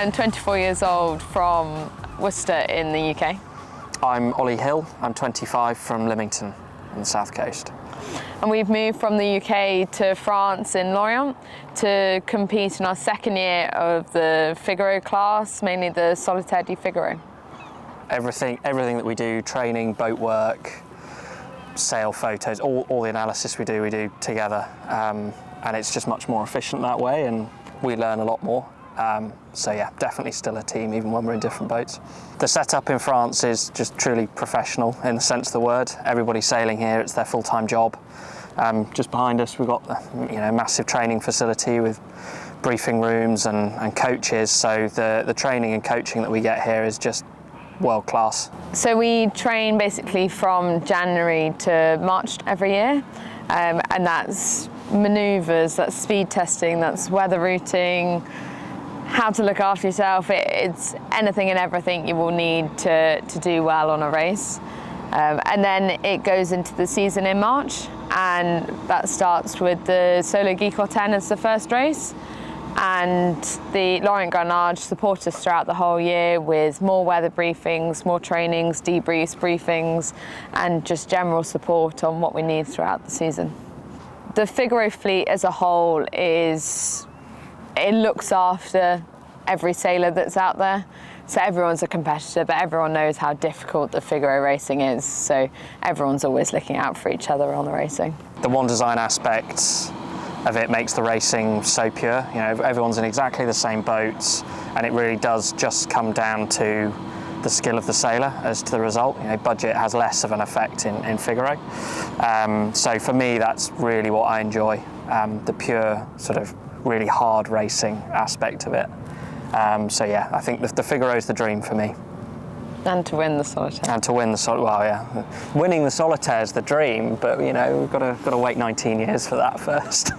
I'm 24 years old from Worcester in the UK. I'm Ollie Hill, I'm 25 from Lymington on the south coast. And we've moved from the UK to France in Lorient to compete in our second year of the Figaro class, mainly the Solitaire di Figaro. Everything that we do, training, boat work, sail photos, all the analysis we do together. And it's just much more efficient that way, and we learn a lot more. So yeah, definitely still a team even when we're in different boats. The setup in France is just truly professional in the sense of the word. Everybody sailing here, it's their full-time job. Just behind us we've got a massive training facility with briefing rooms and coaches, so the training and coaching that we get here is just world class. So we train basically from January to March every year, and that's manoeuvres, that's speed testing, that's weather routing, how to look after yourself. It's anything and everything you will need to do well on a race. And then it goes into the season in March, and that starts with the Solo Geek or 10 as the first race. And the Lorient Grand support us throughout the whole year with more weather briefings, more trainings, debriefs, briefings, and just general support on what we need throughout the season. The Figaro fleet as a whole it looks after every sailor that's out there. So everyone's a competitor, but everyone knows how difficult the Figaro racing is. So everyone's always looking out for each other on the racing. The one design aspect of it makes the racing so pure. Everyone's in exactly the same boats, and it really does just come down to the skill of the sailor as to the result. Budget has less of an effect in Figaro. So for me, that's really what I enjoy, the pure sort of really hard racing aspect of it. So yeah, I think the Figaro is the dream for me. And to win the Solitaire. And to win the Solitaire, well, yeah. Winning the Solitaire is the dream, but we've got to wait 19 years for that first.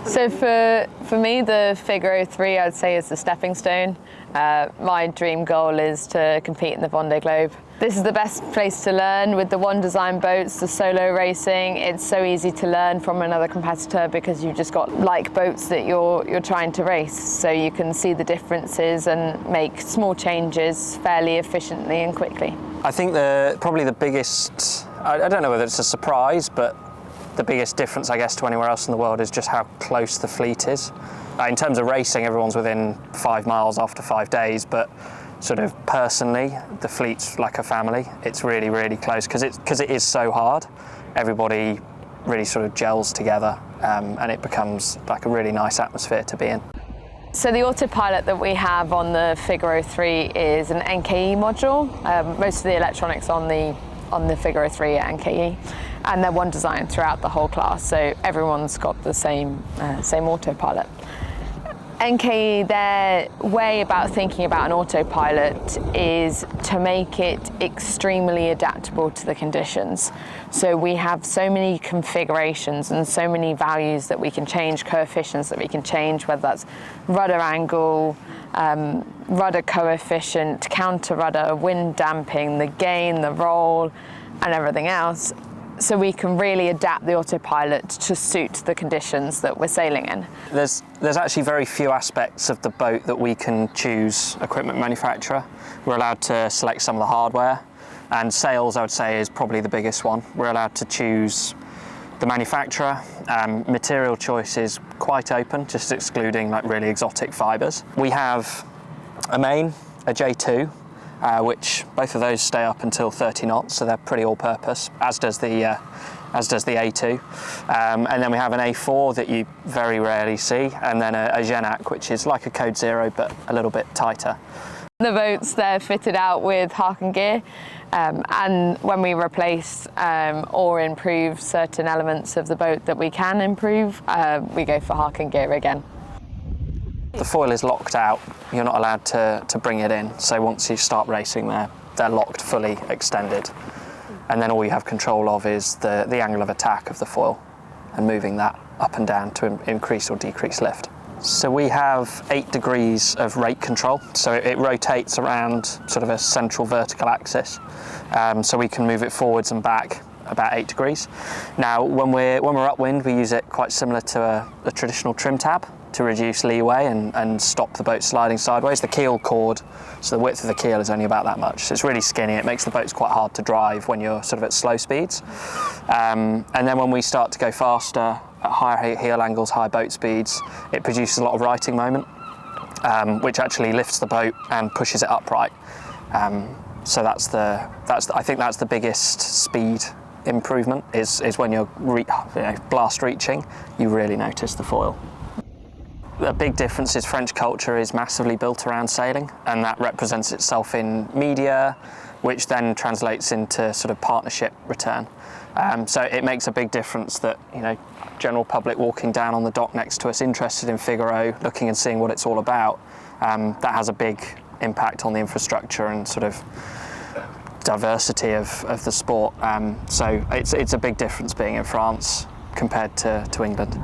So for me, the Figaro 3, I'd say, is the stepping stone. My dream goal is to compete in the Vendée Globe. This is the best place to learn with the One Design boats, the solo racing. It's so easy to learn from another competitor because you've just got like boats that you're trying to race. So you can see the differences and make small changes fairly efficiently and quickly. I think probably the biggest, I don't know whether it's a surprise, but the biggest difference, I guess, to anywhere else in the world is just how close the fleet is. In terms of racing, everyone's within 5 miles after 5 days, but sort of personally, the fleet's like a family. It's really, really close because it is so hard. Everybody really sort of gels together, and it becomes like a really nice atmosphere to be in. So the autopilot that we have on the Figaro 3 is an NKE module. Most of the electronics on the Figaro 3 are NKE, and they're one design throughout the whole class, so everyone's got the same autopilot. NKE, their way about thinking about an autopilot is to make it extremely adaptable to the conditions. So we have so many configurations and so many values that we can change, coefficients that we can change, whether that's rudder angle, rudder coefficient, counter rudder, wind damping, the gain, the roll, and everything else. So we can really adapt the autopilot to suit the conditions that we're sailing in. There's actually very few aspects of the boat that we can choose equipment manufacturer. We're allowed to select some of the hardware, and sails, I would say, is probably the biggest one. We're allowed to choose the manufacturer. Material choice is quite open, just excluding like really exotic fibers. We have a main, a J2, which both of those stay up until 30 knots, so they're pretty all-purpose, as does the A2. And then we have an A4 that you very rarely see, and then a Genac, which is like a Code Zero, but a little bit tighter. The boats, they're fitted out with Harken gear, and when we replace or improve certain elements of the boat that we can improve, we go for Harken gear again. The foil is locked out. You're not allowed to bring it in. So once you start racing, they're locked, fully extended. And then all you have control of is the angle of attack of the foil and moving that up and down to increase or decrease lift. So we have 8 degrees of rate control. So it rotates around sort of a central vertical axis. So we can move it forwards and back about 8 degrees. Now, when we're upwind, we use it quite similar to a traditional trim tab. to reduce leeway and stop the boat sliding sideways. The keel cord, so the width of the keel is only about that much. So it's really skinny. It makes the boats quite hard to drive when you're sort of at slow speeds. And then when we start to go faster, at higher heel angles, high boat speeds, it produces a lot of righting moment, which actually lifts the boat and pushes it upright. So I think that's the biggest speed improvement is when you're blast reaching, you really notice the foil. A big difference is French culture is massively built around sailing, and that represents itself in media, which then translates into sort of partnership return. So it makes a big difference that, general public walking down on the dock next to us, interested in Figaro, looking and seeing what it's all about, that has a big impact on the infrastructure and sort of diversity of the sport. So it's a big difference being in France compared to England.